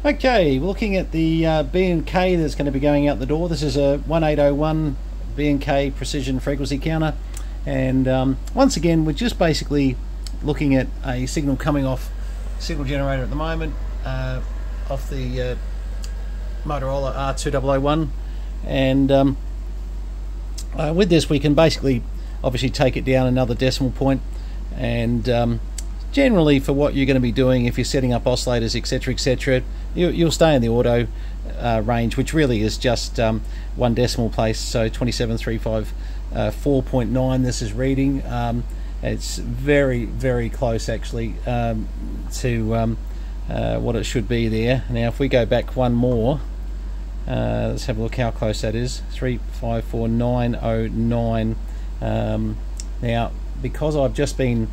Okay, we're looking at the B&K that's going to be going out the door. This is a 1801 B&K precision frequency counter, and once again we're just basically looking at a signal coming off signal generator at the moment, off the Motorola R2001, and with this we can basically obviously take it down another decimal point, and generally for what you're going to be doing, if you're setting up oscillators, etc, etc, you'll stay in the auto range, which really is just one decimal place. So 27354.9 this is reading. It's very close actually to what it should be there. Now if we go back one more, let's have a look how close that is. 354909. Now because I've just been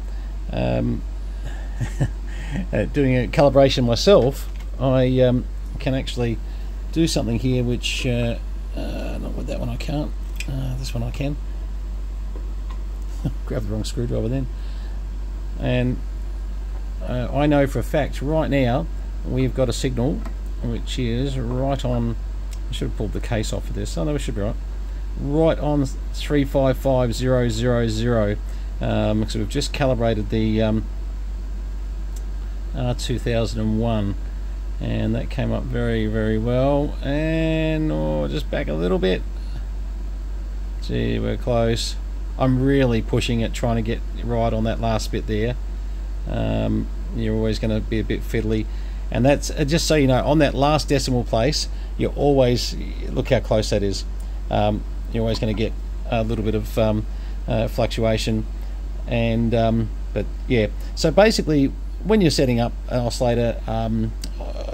doing a calibration myself, I can actually do something here which not with that one I can't, this one I can. Grab the wrong screwdriver then, and I know for a fact right now we've got a signal which is right on, I should have pulled the case off of this, oh no, it should be right on 355000, because we've just calibrated the R2001, and that came up very well. And just back a little bit. Gee, we're close. I'm really pushing it, trying to get right on that last bit there. You're always going to be a bit fiddly, and that's just so you know, on that last decimal place, you always look how close that is. You're always going to get a little bit of fluctuation, and but yeah, so basically when you're setting up an oscillator,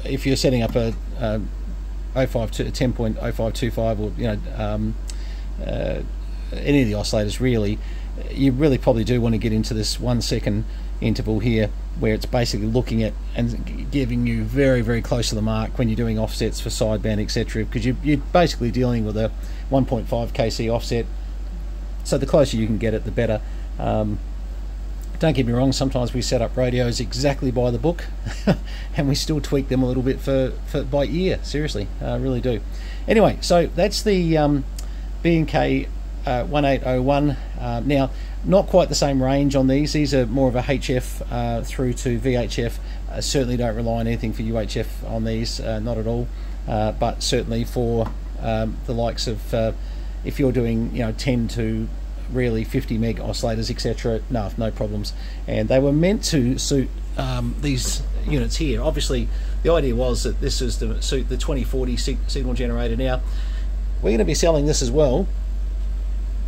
if you're setting up a 10.0525, or you know, any of the oscillators really, you really probably do want to get into this 1 second interval here, where it's basically looking at and giving you very close to the mark when you're doing offsets for sideband, etc, because you're basically dealing with a 1.5 kc offset, so the closer you can get it the better. Don't get me wrong, sometimes we set up radios exactly by the book and we still tweak them a little bit for by ear, seriously, really do. Anyway, so that's the B&K 1801. Now, not quite the same range on these are more of a HF through to VHF. Certainly don't rely on anything for UHF on these, not at all, but certainly for the likes of if you're doing, you know, 10 to really 50 meg oscillators, etc, no problems. And they were meant to suit these units here. Obviously the idea was that this is to suit the 2040 signal generator. Now we're going to be selling this as well.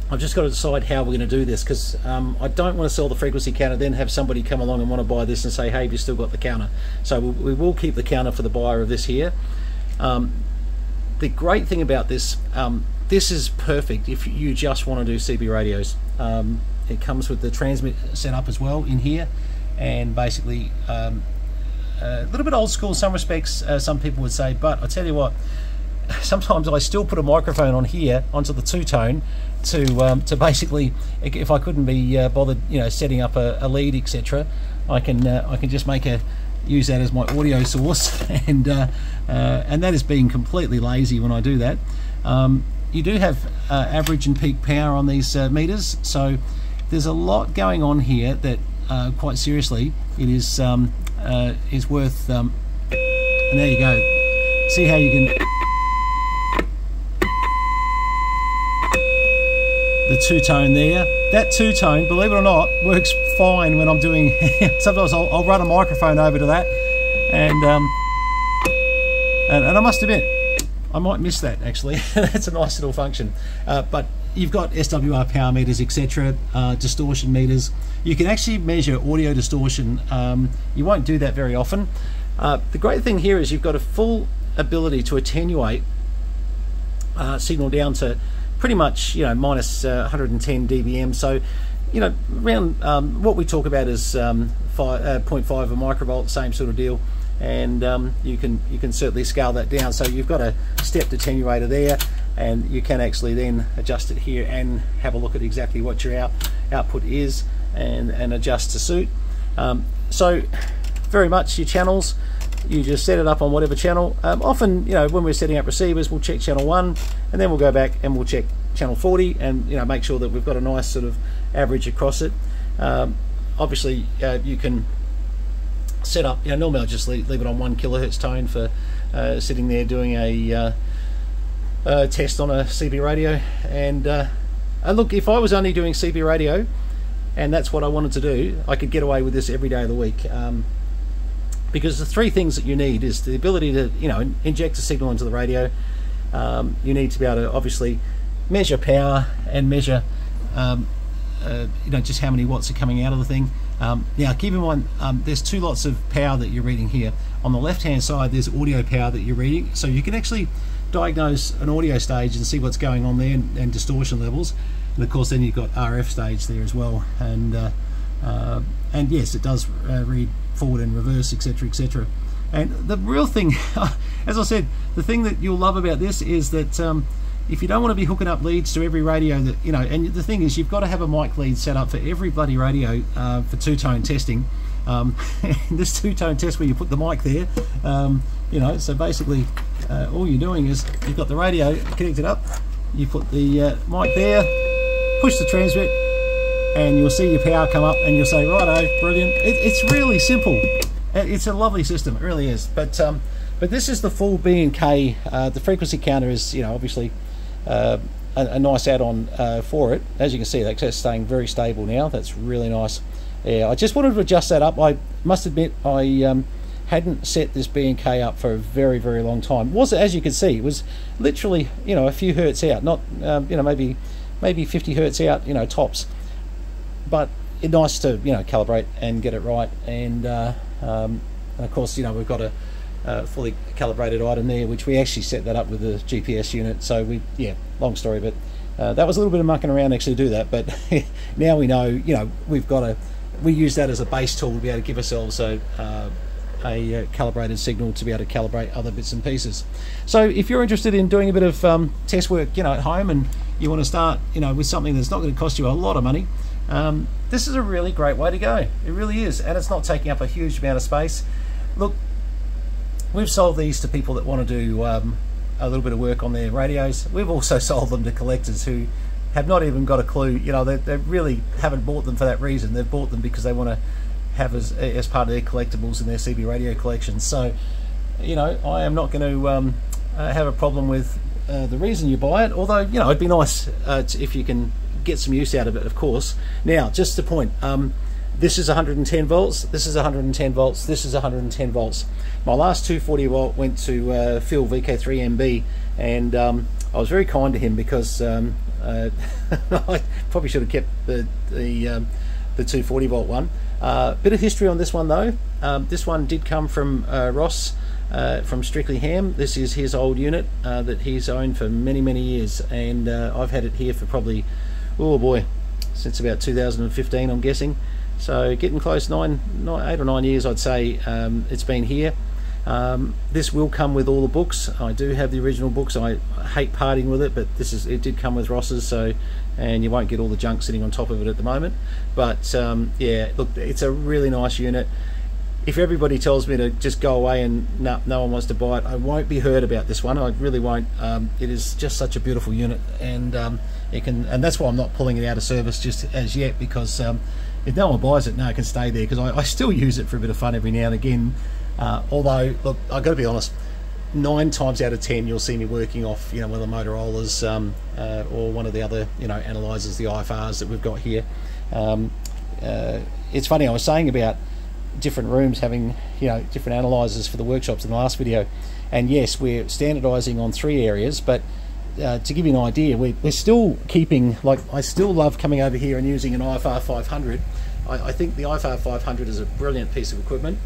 I've just got to decide how we're going to do this, because I don't want to sell the frequency counter then have somebody come along and want to buy this and say, hey, have you still got the counter? So we will keep the counter for the buyer of this here. The great thing about this, this is perfect if you just want to do CB radios. It comes with the transmit setup as well in here, and basically a little bit old school in some respects, some people would say, but I tell you what, sometimes I still put a microphone on here onto the two-tone to basically, if I couldn't be bothered, you know, setting up a lead, etc, I can just use that as my audio source, and that is being completely lazy when I do that. You do have average and peak power on these meters, so there's a lot going on here that quite seriously it is worth, and there you go, see how you can, the two-tone there, that two-tone, believe it or not, works fine when I'm doing sometimes I'll run a microphone over to that, and I must admit I might miss that actually. That's a nice little function. But you've got SWR power meters, etc, distortion meters. You can actually measure audio distortion. You won't do that very often. The great thing here is you've got a full ability to attenuate signal down to pretty much, you know, minus 110 dBm. So, you know, around what we talk about is 0.5 a microvolt, same sort of deal. And you can certainly scale that down. So you've got a stepped attenuator there, and you can actually then adjust it here and have a look at exactly what your output is, and adjust to suit. So very much your channels, you just set it up on whatever channel. Often, you know, when we're setting up receivers, we'll check channel 1, and then we'll go back and we'll check channel 40, and, you know, make sure that we've got a nice sort of average across it. Obviously, you can set up, you know, normally I'll just leave it on 1 kilohertz tone for sitting there doing a test on a CB radio. And look, if I was only doing CB radio and that's what I wanted to do, I could get away with this every day of the week, because the 3 things that you need is the ability to, you know, inject a signal into the radio. You need to be able to obviously measure power and measure you know, just how many watts are coming out of the thing. Now keep in mind, there's 2 lots of power that you're reading here. On the left hand side there's audio power that you're reading, so you can actually diagnose an audio stage and see what's going on there, and distortion levels. And of course then you've got RF stage there as well, and yes, it does read forward and reverse, etc, etc. And the real thing, as I said, the thing that you'll love about this is that if you don't want to be hooking up leads to every radio that, you know, and the thing is, you've got to have a mic lead set up for every bloody radio for 2-tone testing. This 2-tone test where you put the mic there, you know, so basically all you're doing is you've got the radio connected up, you put the mic there, push the transmit, and you'll see your power come up, and you'll say, righto, brilliant. It's really simple. It's a lovely system, it really is. But this is the full B&K. The frequency counter is, you know, obviously a nice add-on for it. As you can see, that's staying very stable now. That's really nice. Yeah, I just wanted to adjust that up. I must admit, I hadn't set this B&K up for a very, very long time. As you can see, it was literally, you know, a few hertz out, not you know, maybe 50 hertz out, you know, tops. But it's nice to, you know, calibrate and get it right. And of course, you know, we've got a fully calibrated item there, which we actually set that up with the GPS unit. So yeah, long story, but that was a little bit of mucking around actually to do that. But now we know, you know, we use that as a base tool to be able to give ourselves a calibrated signal to be able to calibrate other bits and pieces. So if you're interested in doing a bit of test work, you know, at home, and you want to start, you know, with something that's not going to cost you a lot of money, this is a really great way to go. It really is, and it's not taking up a huge amount of space. Look, we've sold these to people that want to do a little bit of work on their radios. We've also sold them to collectors who have not even got a clue. You know, they really haven't bought them for that reason. They've bought them because they want to have as part of their collectibles in their CB radio collection. So, you know, I am not going to have a problem with the reason you buy it, although, you know, it'd be nice if you can get some use out of it, of course. Now, just a point, this is 110 volts, this is 110 volts, this is 110 volts. My last 240 volt went to Phil VK3MB, and I was very kind to him because I probably should have kept the 240 volt one. Bit of history on this one though. This one did come from Ross from Strictly Ham. This is his old unit that he's owned for many years, and I've had it here for probably, oh boy, since about 2015 I'm guessing. So getting close, 8 or 9 years I'd say it's been here. This will come with all the books. I do have the original books. I hate parting with it, but it did come with Ross's, so, and you won't get all the junk sitting on top of it at the moment. But yeah, look, it's a really nice unit. If everybody tells me to just go away and no one wants to buy it, I won't be heard about this one. I really won't. It is just such a beautiful unit, and and that's why I'm not pulling it out of service just as yet, because if no one buys it, no, it can stay there, because I still use it for a bit of fun every now and again. Although, look, I've got to be honest, 9 times out of 10 you'll see me working off, you know, one of the Motorola's or one of the other, you know, analyzers, the IFRs that we've got here. It's funny, I was saying about different rooms having, you know, different analyzers for the workshops in the last video, and yes, we're standardizing on 3 areas, but to give you an idea, we're still keeping, like, I still love coming over here and using an IFR 500. I think the IFR 500 is a brilliant piece of equipment.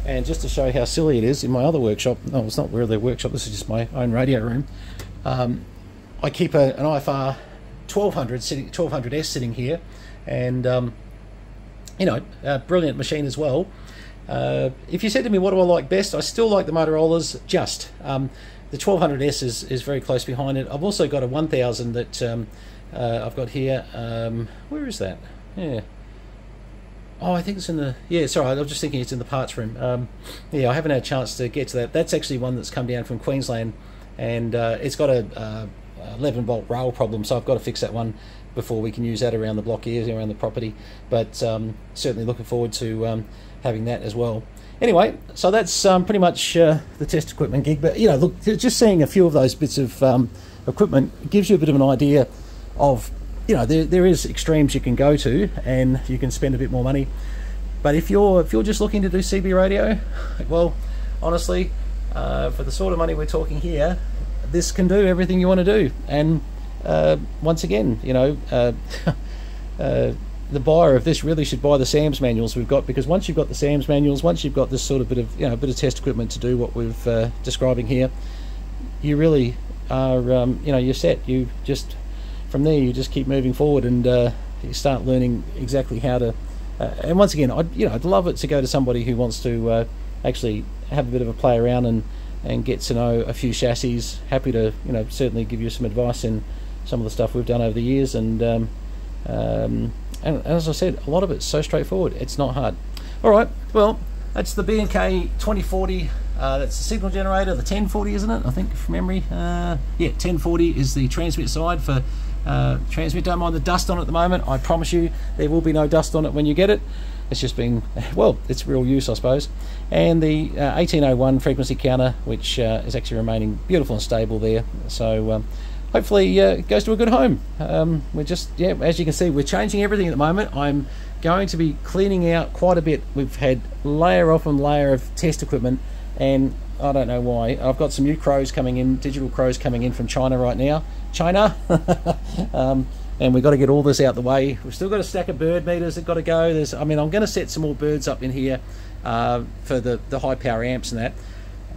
And just to show how silly it is, in my other workshop, no, it's not really a workshop, this is just my own radio room, I keep an IFR 1200S sitting here, and you know, a brilliant machine as well. If you said to me what do I like best, I still like the Motorola's. Just the 1200S is very close behind it. I've also got a 1000 that I've got here. Where is that? Yeah, Oh, I think it's in the... Yeah, sorry, I was just thinking it's in the parts room. Yeah, I haven't had a chance to get to that. That's actually one that's come down from Queensland, and it's got a 11-volt rail problem, so I've got to fix that one before we can use that around the block here, around the property. But certainly looking forward to having that as well. Anyway, so that's pretty much the test equipment gig. But, you know, look, just seeing a few of those bits of equipment gives you a bit of an idea of, you know, there is extremes you can go to, and you can spend a bit more money. But if you're just looking to do CB radio, well, honestly, for the sort of money we're talking here, this can do everything you want to do. And once again, you know, the buyer of this really should buy the SAMS manuals we've got, because once you've got the SAMS manuals, once you've got this sort of bit of test equipment to do what we're describing here, you really are, you know, you're set. You just, from there, you just keep moving forward, and you start learning exactly how to. And once again, I'd love it to go to somebody who wants to actually have a bit of a play around and get to know a few chassis. Happy to, you know, certainly give you some advice in some of the stuff we've done over the years, and as I said, a lot of it's so straightforward. It's not hard. All right, well, that's the B&K 2040. That's the signal generator, the 1040, isn't it? I think from memory. Yeah, 1040 is the transmit side for transmit. Don't mind the dust on it at the moment. I promise you there will be no dust on it when you get it. It's just been, well, it's real use, I suppose. And the 1801 frequency counter, which is actually remaining beautiful and stable there. So hopefully it goes to a good home. We're just, yeah, as you can see, we're changing everything at the moment. I'm going to be cleaning out quite a bit. We've had layer upon layer of test equipment, and I don't know why. I've got some new crows coming in, digital crows coming in from China right now. China! And we've got to get all this out the way. We've still got a stack of bird meters that got to go. I mean, I'm going to set some more birds up in here for the high power amps and that.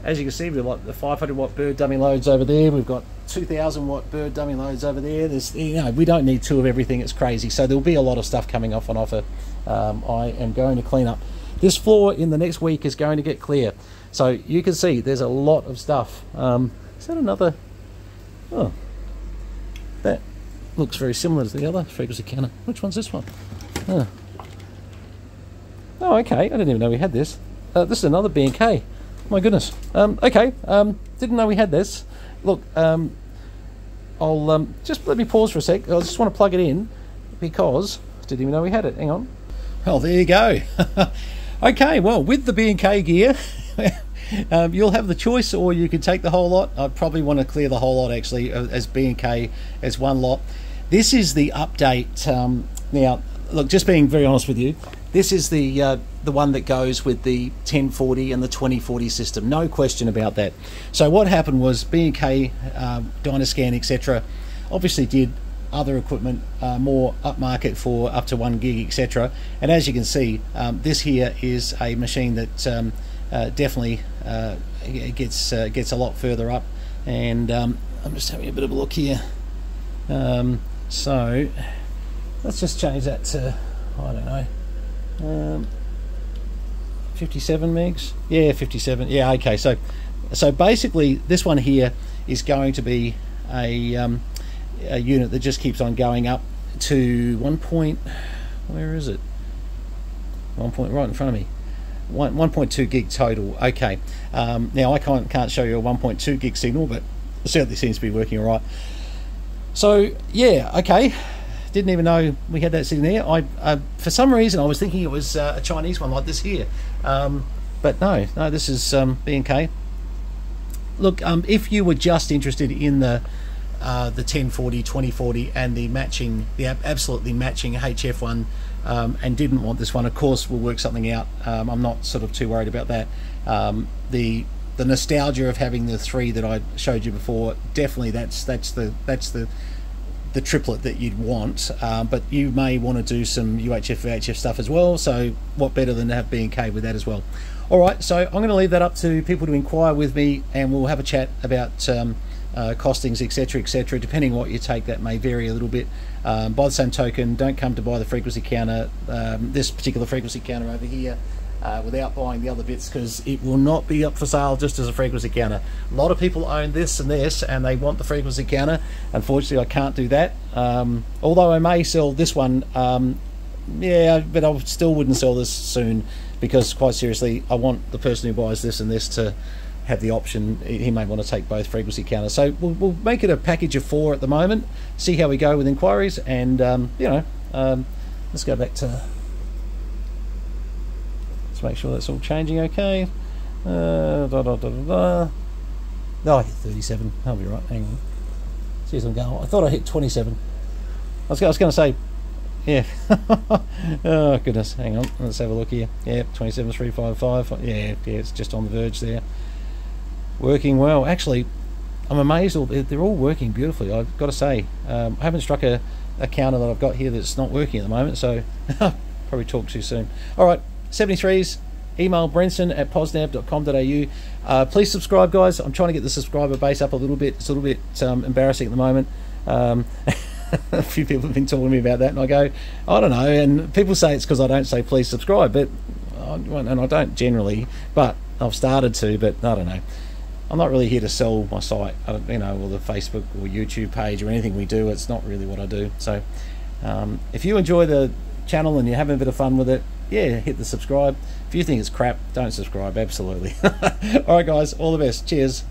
As you can see, we've got the 500 watt bird dummy loads over there. We've got 2000 watt bird dummy loads over there. There's, you know, we don't need two of everything. It's crazy. So there'll be a lot of stuff coming off on offer. I am going to clean up. This floor in the next week is going to get clear. So you can see there's a lot of stuff. Is that another? Oh, that looks very similar to the other frequency counter. Which one's this one? Oh, okay. I didn't even know we had this. This is another B&K. My goodness. Okay. Didn't know we had this. Look, I'll just let me pause for a sec. I just want to plug it in because I didn't even know we had it. Hang on. Well, there you go. Okay. Well, with the B&K gear, you'll have the choice, or you can take the whole lot. I probably want to clear the whole lot actually as B&K as one lot. This is the update. Now, look, just being very honest with you, this is the one that goes with the 1040 and the 2040 system. No question about that. So what happened was B&K, Dynascan, etc. obviously did other equipment more upmarket for up to 1 gig, etc. And as you can see, this here is a machine that definitely gets a lot further up. And I'm just having a bit of a look here. So let's just change that to, I don't know, 57 megs. Yeah, 57. Yeah, okay. So basically, this one here is going to be a unit that just keeps on going up to 1 point. Where is it? 1 point right in front of me. 1.2 gig total. Okay. Now I can't show you a 1.2 gig signal, but it certainly seems to be working all right. So yeah, okay. Didn't even know we had that sitting there. I for some reason I was thinking it was a Chinese one like this here, but no, this is B&K. Look, if you were just interested in the 1040, 2040, and the absolutely matching HF one, and didn't want this one, of course we'll work something out. I'm not sort of too worried about that. The nostalgia of having the three that I showed you before, definitely that's the triplet that you'd want, but you may want to do some UHF VHF stuff as well, so what better than to have B&K with that as well. Alright, so I'm going to leave that up to people to inquire with me, and we'll have a chat about costings, etc, depending on what you take. That may vary a little bit. By the same token, don't come to buy the frequency counter, this particular frequency counter over here, without buying the other bits, because it will not be up for sale just as a frequency counter. A lot of people own this and this and they want the frequency counter. Unfortunately I can't do that, although I may sell this one yeah, but I still wouldn't sell this soon, because quite seriously, I want the person who buys this and this to have the option. He may want to take both frequency counters, so we'll make it a package of 4 at the moment, see how we go with inquiries, and let's go back to, let's make sure that's all changing okay. Oh, I hit 37. I'll be right. Hang on. See as I'm going. I thought I hit 27. I was going to say, yeah. Oh goodness. Hang on. Let's have a look here. Yeah, 27,355. Yeah, it's just on the verge there. Working well. Actually, I'm amazed. They're all working beautifully. I've got to say. I haven't struck a counter that I've got here that's not working at the moment. So probably talk too soon. All right, 73s. Email brenton@posnav.com.au. Please subscribe, guys. I'm trying to get the subscriber base up a little bit. It's a little bit embarrassing at the moment. A few people have been talking to me about that, and I go, I don't know. And people say it's because I don't say please subscribe, but and I don't generally. But I've started to, but I don't know. I'm not really here to sell my site, or the Facebook or YouTube page or anything we do. It's not really what I do. So if you enjoy the channel and you're having a bit of fun with it, yeah, hit the subscribe. If you think it's crap, don't subscribe. Absolutely. All right, guys, all the best. Cheers.